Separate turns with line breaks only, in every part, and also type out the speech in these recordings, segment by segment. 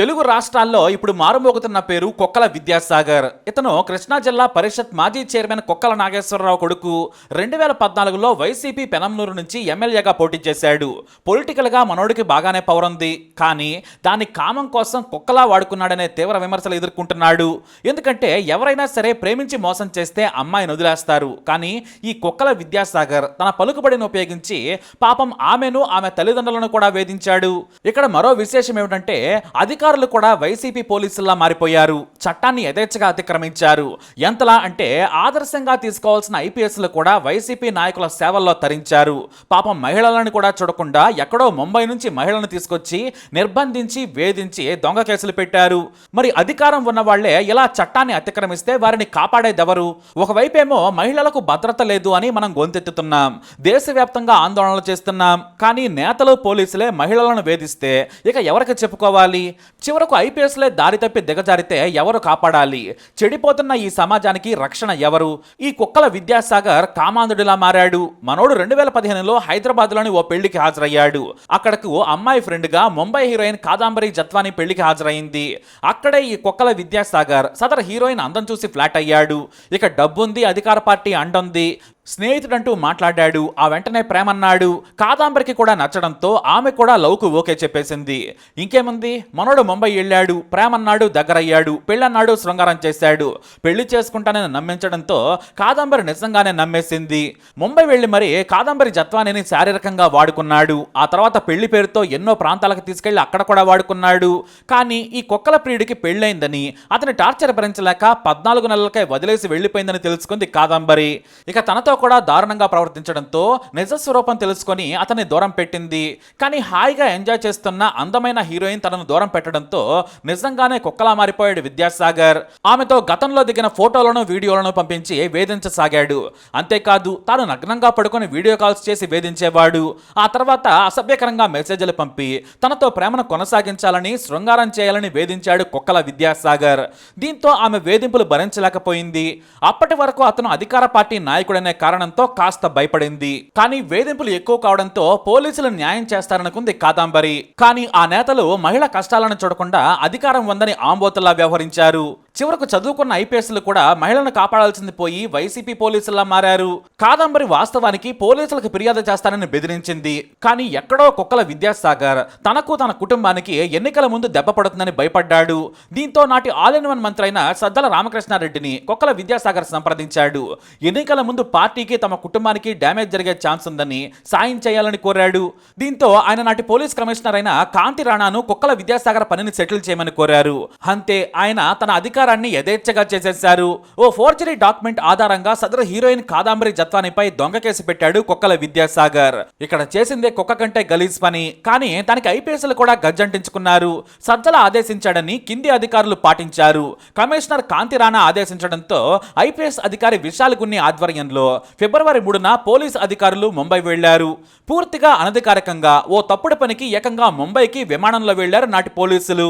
తెలుగు రాష్ట్రాల్లో ఇప్పుడు మారుమోగుతున్న పేరు కొక్కల విద్యాసాగర్. ఇతను కృష్ణా జిల్లా పరిషత్ మాజీ చైర్మన్ కొక్కల నాగేశ్వరరావు కొడుకు. 2014లో వైసీపీ పెనంలూరు నుంచి ఎమ్మెల్యేగా పోటీ చేశాడు. పొలిటికల్గా మనోడికి బాగానే పవర్ ఉంది, కానీ దాన్ని కామం కోసం కొక్కలా వాడుకున్నాడనే తీవ్ర విమర్శలు ఎదుర్కొంటున్నాడు. ఎందుకంటే ఎవరైనా సరే ప్రేమించి మోసం చేస్తే అమ్మాయిని వదిలేస్తారు, కానీ ఈ కొక్కల విద్యాసాగర్ తన పలుకుబడిని ఉపయోగించి పాపం ఆమెను ఆమె తల్లిదండ్రులను కూడా వేధించాడు. ఇక్కడ మరో విశేషం ఏమిటంటే అధికారులు కూడా వైసీపీ పోలీసుల్లా మారిపోయారు. చట్టాన్ని యథేచ్ఛగా అతిక్రమించారు. ఎంతలా అంటే ఆదర్శంగా తీసుకోవాల్సిన ఐపీఎస్లు కూడా వైసీపీ నాయకుల సేవల్లో తరించారు. పాపం మహిళలను కూడా చూడకుండా ఎక్కడో ముంబై నుంచి మహిళలను తీసుకొచ్చి నిర్బంధించి వేధించి దొంగ కేసులు పెట్టారు. మరి అధికారం ఉన్న వాళ్లే ఇలా చట్టాన్ని అతిక్రమిస్తే వారిని కాపాడేదెవరు? ఒకవైపేమో మహిళలకు భద్రత లేదు అని మనం గొంతెత్తుతున్నాం, దేశవ్యాప్తంగా ఆందోళనలు చేస్తున్నాం. కానీ నేతలు పోలీసులే మహిళలను వేధిస్తే ఇక ఎవరికి చెప్పుకోవాలి? చివరకు ఐపీఎస్లే దారి తప్పి దిగజారితే ఎవరు కాపాడాలి? చెడిపోతున్న ఈ సమాజానికి రక్షణ ఎవరు? ఈ కుక్కల విద్యాసాగర్ కామాంధుడిలా మారాడు. మనోడు 2015లో హైదరాబాద్లోని ఓ పెళ్లికి హాజరయ్యాడు. అక్కడకు అమ్మాయి ఫ్రెండ్గా ముంబై హీరోయిన్ కాదంబరి జత్వాని పెళ్లికి హాజరైంది. అక్కడే ఈ కుక్కల విద్యాసాగర్ సదరు హీరోయిన్ అందం చూసి ఫ్లాట్ అయ్యాడు. ఇక డబ్బుంది, అధికార పార్టీ అంటుంది, స్నేహితుడంటూ మాట్లాడాడు. ఆ వెంటనే ప్రేమన్నాడు. కాదంబరికి కూడా నచ్చడంతో ఆమె కూడా లవ్కు ఓకే చెప్పేసింది. ఇంకేముంది, మనోడు ముంబై వెళ్ళాడు, ప్రేమన్నాడు, దగ్గరయ్యాడు, పెళ్ళన్నాడు, శృంగారం చేశాడు. పెళ్లి చేసుకుంటానని నమ్మించడంతో కాదంబరి నిజంగానే నమ్మేసింది. ముంబై వెళ్ళి మరి కాదంబరి జత్వానిని శారీరకంగా వాడుకున్నాడు. ఆ తర్వాత పెళ్లి పేరుతో ఎన్నో ప్రాంతాలకు తీసుకెళ్లి అక్కడ కూడా వాడుకున్నాడు. కానీ ఈ కుక్కల ప్రియుడికి పెళ్ళైందని, అతని టార్చర్ భరించలేక 14 నెలలకే వదిలేసి వెళ్లిపోయిందని తెలుసుకుంది కాదంబరి. ఇక తనతో కూడా దారుణంగా ప్రవర్తించడంతో నిజ స్వరూపం తెలుసుకొని అతన్ని దూరం పెట్టింది. కానీ హాయిగా ఎంజాయ్ చేస్తున్న అందమైన హీరోయిన్ తనను దూరం పెట్టడంతో నిజంగానే కుక్కలా మారిపోయాడు విద్యాసాగర్. ఆమెతో గతంలో దిగిన ఫోటోలను వీడియోలను పంపించి వేధించసాగాడు. అంతేకాదు తాను నగ్నంగా పడుకొని వీడియో కాల్స్ చేసి వేధించేవాడు. ఆ తర్వాత అసభ్యకరంగా మెసేజ్లు పంపి తనతో ప్రేమను కొనసాగించాలని, శృంగారం చేయాలని వేధించాడు కుక్కల విద్యాసాగర్. దీంతో ఆమె వేధింపులు భరించలేకపోయింది. అప్పటి వరకు అతను అధికార పార్టీ నాయకుడనే కారణంతో కాస్త భయపడింది. కానీ వేధింపులు ఎక్కువ కావడంతో పోలీసులు న్యాయం చేస్తారనుకుంది కాదంబరి. కానీ ఆ నేతలు మహిళ కష్టాలను చూడకుండా అధికారం ఉందని ఆంబోతుల్లా వ్యవహరించారు. చివరకు చదువుకున్న ఐపీఎస్లు కూడా మహిళను కాపాడాల్సింది పోయి వైసీపీ పోలీసుల్లా మారారు. కాదంబరి వాస్తవానికి పోలీసులకు ఫిర్యాదు చేస్తానని బెదిరించింది. కానీ ఎక్కడో కుక్కల విద్యాసాగర్ తనకు తన కుటుంబానికి ఎన్నికల ముందు దెబ్బ పడుతుందని భయపడ్డాడు. దీంతో నాటి ఆల్ ఇన్ వన్ మంత్రి అయిన సజ్జల రామకృష్ణారెడ్డిని కుక్కల విద్యాసాగర్ సంప్రదించాడు. ఎన్నికల ముందు పార్టీకి, తమ కుటుంబానికి డ్యామేజ్ జరిగే ఛాన్స్ ఉందని సాయం చేయాలని కోరాడు. దీంతో ఆయన నాటి పోలీస్ కమిషనర్ అయిన కాంతి రాణాను కుక్కల విద్యాసాగర్ పనిని సెటిల్ చేయమని కోరారు. అంతే, ఆయన తన అధికారాన్ని యథేచ్ఛగా చేసేశారు. ఓ ఫోర్జరీ డాక్యుమెంట్ ఆధారంగా సదరు హీరోయిన్ కాదంబరి జత్వానిపై దొంగ కేసు పెట్టాడు కుక్కల విద్యాసాగర్. ఇక్కడ చేసిందే కుక్క కంటే గలీజ్ పని, కానీ దానికి ఐపీఎస్లు కూడా గజ్జంటించుకున్నారు. సజ్జల ఆదేశించాడని కింది అధికారులు పాటించారు. కమిషనర్ కాంతి రాణా ఆదేశించడంతో ఐపీఎస్ అధికారి విశాల్ గున్ని ఆధ్వర్యంలో ఫిబ్రవరి 3న పోలీస్ అధికారులు ముంబై వెళ్లారు. పూర్తిగా అనధికారికంగా ఓ తప్పుడు పనికి ఏకంగా ముంబైకి విమానంలో వెళ్లారు నాటి పోలీసులు.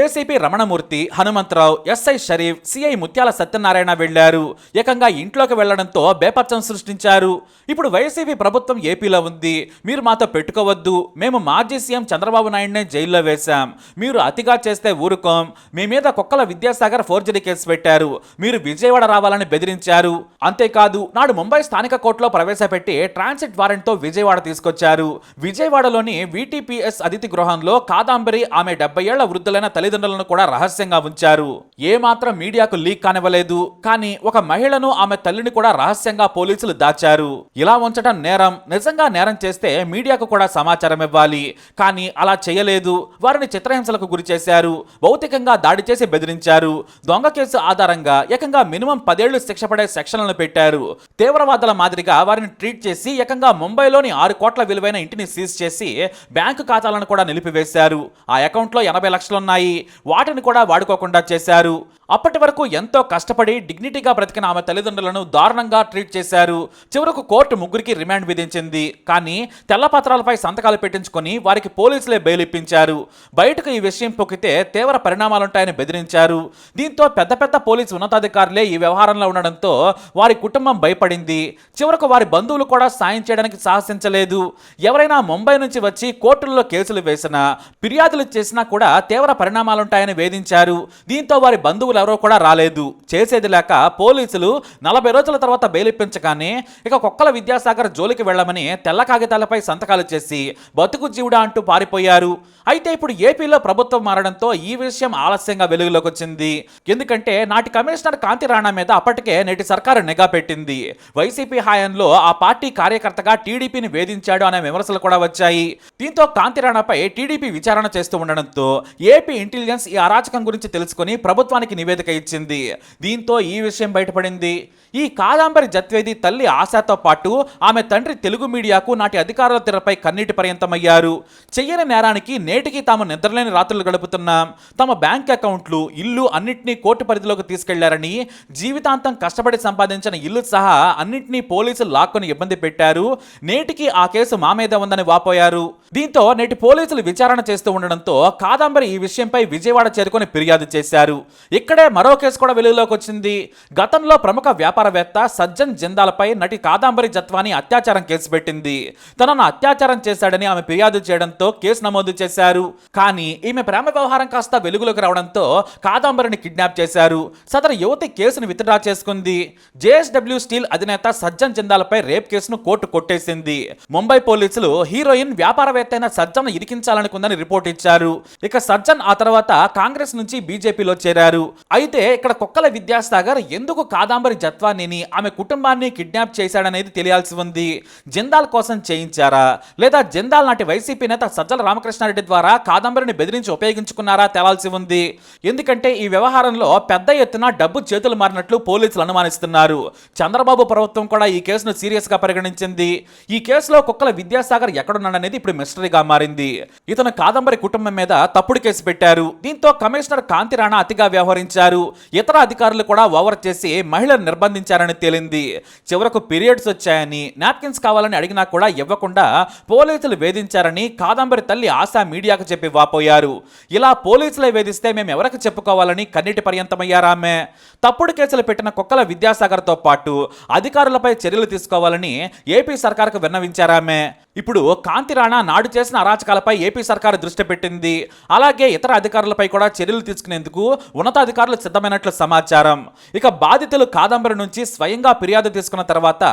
ACP Ramanamurthy, Hanumantharao, SI Sharif, CI Mutyala Satyanarayana వెళ్లారు. ఏకంగా ఇంట్లోకి వెళ్లడంతో బేపచ్చం సృష్టించారు. ఇప్పుడు వైసీపీ ప్రభుత్వం ఏపీలో ఉంది, మీరు మాతో పెట్టుకోవద్దు, మేము మాజీ సీఎం చంద్రబాబు నాయుడునే జైల్లో వేశాం, మీరు అతిగా చేస్తే ఊరుకోం, మీ మీద కుక్కల విద్యాసాగర్ ఫోర్జరీ కేసు పెట్టారు, మీరు విజయవాడ రావాలని బెదిరించారు. అంతేకాదు నాడు ముంబై స్థానిక కోర్టులో ప్రవేశపెట్టి ట్రాన్సిట్ వారెంట్తో విజయవాడ తీసుకొచ్చారు. విజయవాడలోని వీటీపీఎస్ అతిథి గృహంలో కాదంబరి, ఆమె 70 ఏళ్ల వృద్ధులైన తల్లిదండ్రులను కూడా రహస్యంగా ఉంచారు. ఏమాత్రం మీడియాకు లీక్ కానివ్వలేదు. కానీ ఒక మహిళను, ఆమె తల్లిని కూడా రహస్యంగా పోలీసులు దాచారు. ఇలా ఉంచడం నేరం. నిజంగా నేరం చేస్తే మీడియాకు కూడా సమాచారం ఇవ్వాలి. కానీ అలా చేయలేదు. వారిని చిత్రహింసలకు గురి చేశారు. భౌతికంగా దాడి చేసి బెదిరించారు. దొంగ కేసు ఆధారంగా ఏకంగా మినిమం 10 ఏళ్లు శిక్ష పడే సెక్షన్లను పెట్టారు. తీవ్రవాదుల మాదిరిగా వారిని ట్రీట్ చేసి ఏకంగా ముంబైలోని 6 కోట్ల విలువైన ఇంటిని సీజ్ చేసి బ్యాంకు ఖాతాలను కూడా నిలిపివేశారు. ఆ అకౌంట్లో 80 లక్షలున్నాయి. వాటిని కూడా వాడుకోకుండా చేశారు. అప్పటి వరకు ఎంతో కష్టపడి డిగ్నిటీగా బ్రతికిన ఆమె తల్లిదండ్రులను దారుణంగా ట్రీట్ చేశారు. చివరకు కోర్టు ముగ్గురికి రిమాండ్ విధించింది. కానీ తెల్లపత్రాలపై సంతకాలు పెట్టించుకొని వారికి పోలీసులే బెయిల్ ఇప్పించారు. బయటకు ఈ విషయం పొక్కితే తీవ్ర పరిణామాలుంటాయని బెదిరించారు. దీంతో పెద్ద పెద్ద పోలీసు ఉన్నతాధికారులే ఈ వ్యవహారంలో ఉండడంతో వారి కుటుంబం భయపడింది. చివరకు వారి బంధువులు కూడా సాయం చేయడానికి సాహసించలేదు. ఎవరైనా ముంబై నుంచి వచ్చి కోర్టుల్లో కేసులు వేసినా, ఫిర్యాదులు చేసినా కూడా తీవ్ర పరిణామాలుంటాయని వేధించారు. దీంతో వారి బంధువులు ఎవరో కూడా రాలేదు. చేసేది లేక పోలీసులు 40 రోజుల తర్వాత బెయిల్ ఇప్పించగానే ఇక కొక్కల విద్యాసాగర్ జోలికి వెళ్లమని తెల్ల కాగితాలపై సంతకాలు చేసి బతుకు జీవుడా అంటూ పారిపోయారు. అయితే ఇప్పుడు ఏపీలో ప్రభుత్వం మారడంతో ఈ విషయం ఆలస్యంగా వెలుగులోకి వచ్చింది. ఎందుకంటే నాటి కమిషనర్ కాంతి రాణా మీద అప్పటికే నేటి సర్కారు నిఘా పెట్టింది. వైసీపీ హయాంలో ఆ పార్టీ కార్యకర్తగా టీడీపీని వేధించాడు అనే విమర్శలు కూడా వచ్చాయి. దీంతో కాంతి రాణాపై టీడీపీ విచారణ చేస్తూ ఉండడంతో ఏపీ ఇంటెలిజెన్స్ ఈ అరాచకం గురించి తెలుసుకుని ప్రభుత్వానికి నివేదిక ఇచ్చింది. దీంతో ఈ విషయం బయటపడింది. ఈ కాదంబరి జత్వేది తల్లి ఆశాతో పాటు ఆమె తండ్రి తెలుగు మీడియాకు నాటి అధికారుల తెరపై కన్నీటి పర్యంతమయ్యారు. చెయ్యని నేరానికి నేటికి తాము నిద్రలేని రాత్రులు గడుపుతున్నాం, తమ బ్యాంక్ అకౌంట్లు, ఇల్లు అన్నింటినీ కోర్టు పరిధిలోకి తీసుకెళ్లారని, జీవితాంతం కష్టపడి సంపాదించిన ఇల్లు సహా అన్నింటినీ పోలీసులు లాక్కొని ఇబ్బంది పెట్టారు, నేటికి ఆ కేసు మా మీద ఉందని వాపోయారు. దీంతో నేటి పోలీసులు విచారణ చేస్తూ ఉండడంతో కాదంబరి ఈ విషయంపై విజయవాడ చేరుకొని ఫిర్యాదు చేశారు. ఇక్కడే మరో కేసు కూడా వెలుగులోకి వచ్చింది. గతంలో ప్రముఖ వ్యాపారవేత్త సజ్జన్ జిందాల్పై నటి కాదంబరి జత్వాని అత్యాచారం కేసు పెట్టింది. తనను అత్యాచారం చేశాడని ఆమె ఫిర్యాదు చేయడంతో కేసు నమోదు చేశారు. కానీ ఈమె ప్రేమ వ్యవహారం కాస్త వెలుగులోకి రావడంతో కాదంబరిని కిడ్నాప్ చేశారు. సదరు యువతి కేసును విత్డ్రా చేసుకుంది. జేఎస్డబ్ల్యూ స్టీల్ అధినేత సజ్జన్ జిందాల్పై రేప్ కేసును కోర్టు కొట్టేసింది. ముంబై పోలీసులు హీరోయిన్ వ్యాపారవేత్త అయిన సజ్జన్ ఇరికించాలనుకుందని రిపోర్ట్ ఇచ్చారు. ఇక సజ్జన్ ఆ తర్వాత కాంగ్రెస్ నుంచి బీజేపీలో చేరారు. అయితే ఇక్కడ కొక్కల విద్యాసాగర్ ఎందుకు కాదంబరి జత్వానీని ఆమె కుటుంబాన్ని కిడ్నాప్ చేశాడనేది తెలియాల్సి ఉంది. జిందాల్ కోసం చేయించారా, లేదా జిందాల్ నాటి వైసీపీ నేత సజ్జల రామకృష్ణారెడ్డి ద్వారా కాదంబరిని బెదిరించి ఉపయోగించుకున్నారా తేలాల్సి ఉంది. ఎందుకంటే ఈ వ్యవహారంలో పెద్ద ఎత్తున డబ్బు చేతులు మారినట్లు పోలీసులు అనుమానిస్తున్నారు. చంద్రబాబు ప్రభుత్వం కూడా ఈ కేసును సీరియస్ గా పరిగణించింది. ఈ కేసులో కొక్కల విద్యాసాగర్ ఎక్కడున్నాడనేది ఇప్పుడు మిస్టరీగా మారింది. ఇతను కాదంబరి కుటుంబం మీద తప్పుడు కేసు పెట్టారు. దీంతో కమిషనర్ కాంతి రాణా అతిగా వ్యవహరించారు. ఇతర అధికారులు కూడా ఓవర్ చేసి మహిళను నిర్బంధించారని తేలింది. చివరకు పీరియడ్స్ వచ్చాయని, నాప్కిన్స్ కావాలని అడిగినా కూడా ఇవ్వకుండా పోలీసులు వేధించారని కాదంబరి తల్లి ఆశా మీడియాకు చెప్పి వాపోయారు. ఇలా పోలీసులే వేధిస్తే మేము ఎవరికి చెప్పుకోవాలని కన్నీటి పర్యంతమయ్యారామె. తప్పుడు కేసులు పెట్టిన కొక్కల విద్యాసాగర్తో పాటు అధికారులపై చర్యలు తీసుకోవాలని ఏపీ సర్కార్కు విన్నవించారామె. ఇప్పుడు కాంతి రాణా నాడు చేసిన అరాచకాలపై ఏపీ సర్కారు దృష్టి పెట్టింది. అలాగే ఇతర అధికారులపై కూడా చర్యలు తీసుకునేందుకు ఉన్నతాధికారులు సిద్ధమైనట్లు సమాచారం. ఇక బాధితులు కాదంబరి నుంచి స్వయంగా ఫిర్యాదు తీసుకున్న తర్వాత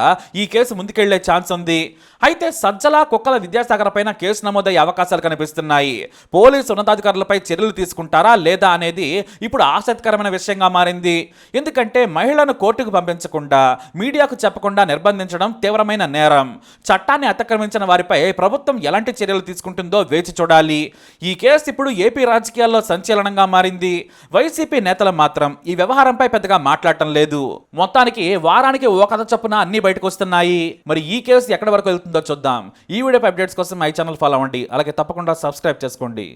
ఈ కేసు ముందుకెళ్లే ఛాన్స్ ఉంది. అయితే సజ్జల కొక్కల విద్యాసాగర్ పైన కేసు నమోదయ్యే అవకాశాలు కనిపిస్తున్నాయి. పోలీసు ఉన్నతాధికారులపై చర్యలు తీసుకుంటారా లేదా అనేది ఇప్పుడు ఆసక్తికరమైన విషయంగా మారింది. ఎందుకంటే మహిళను కోర్టుకు పంపించకుండా, మీడియాకు చెప్పకుండా నిర్బంధించడం తీవ్రమైన నేరం. చట్టాన్ని అతిక్రమించిన వారిపై ప్రభుత్వం ఎలాంటి చర్యలు తీసుకుంటుందో వేచి చూడాలి. ఈ కేసు ఇప్పుడు ఏపీ రాజకీయాల్లో సంచలనంగా మారింది. వైసీపీ నేతలు మాత్రం ఈ వ్యవహారంపై పెద్దగా మాట్లాడటం లేదు. మొత్తానికి వారానికి ఓ కథ చొప్పున అన్ని బయటకు వస్తున్నాయి. మరి ఈ కేసు ఎక్కడి వరకు వెళ్తుందో చూద్దాం. ఈ వీడియో అప్డేట్స్ కోసం మై ఛానల్ ఫాలో అవ్వండి. అలాగే తప్పకుండా సబ్స్క్రైబ్ చేసుకోండి.